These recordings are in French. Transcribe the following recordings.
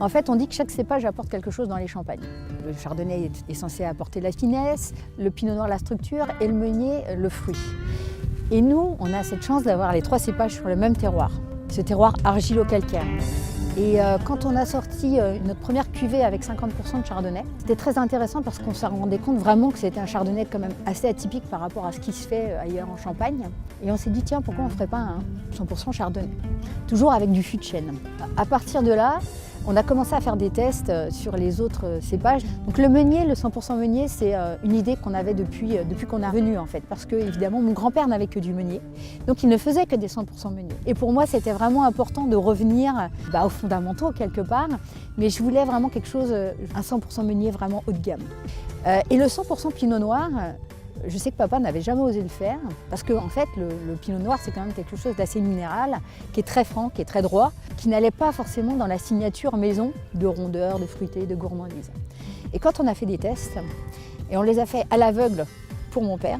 En fait, on dit que chaque cépage apporte quelque chose dans les champagnes. Le chardonnay est censé apporter la finesse, le pinot noir la structure et le meunier le fruit. Et nous, on a cette chance d'avoir les 3 cépages sur le même terroir, ce terroir argilo-calcaire. Et quand on a sorti notre première cuvée avec 50% de chardonnay, c'était très intéressant parce qu'on s'est rendu compte vraiment que c'était un chardonnay quand même assez atypique par rapport à ce qui se fait ailleurs en Champagne. Et on s'est dit, tiens, pourquoi on ne ferait pas un 100% chardonnay? Toujours avec du fût de chêne. À partir de là, on a commencé à faire des tests sur les autres cépages. Donc le meunier, le 100% meunier, c'est une idée qu'on avait depuis qu'on est revenu en fait. Parce que évidemment, mon grand-père n'avait que du meunier. Donc il ne faisait que des 100% meuniers. Et pour moi, c'était vraiment important de revenir aux fondamentaux quelque part. Mais je voulais vraiment quelque chose, un 100% meunier vraiment haut de gamme. Et le 100% pinot noir, je sais que papa n'avait jamais osé le faire parce que en fait, le pinot noir, c'est quand même quelque chose d'assez minéral, qui est très franc, qui est très droit, qui n'allait pas forcément dans la signature maison de rondeur, de fruité, de gourmandise. Et quand on a fait des tests, et on les a fait à l'aveugle pour mon père,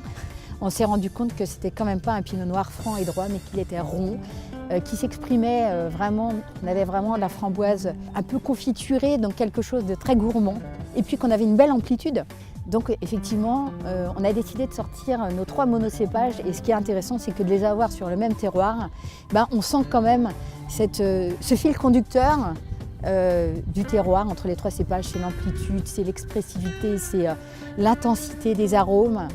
on s'est rendu compte que c'était quand même pas un pinot noir franc et droit, mais qu'il était rond, qui s'exprimait vraiment, on avait vraiment la framboise un peu confiturée, donc quelque chose de très gourmand, et puis qu'on avait une belle amplitude. Donc effectivement, on a décidé de sortir nos 3 monocépages et ce qui est intéressant, c'est que de les avoir sur le même terroir, on sent quand même ce fil conducteur du terroir entre les 3 cépages. C'est l'amplitude, c'est l'expressivité, c'est l'intensité des arômes.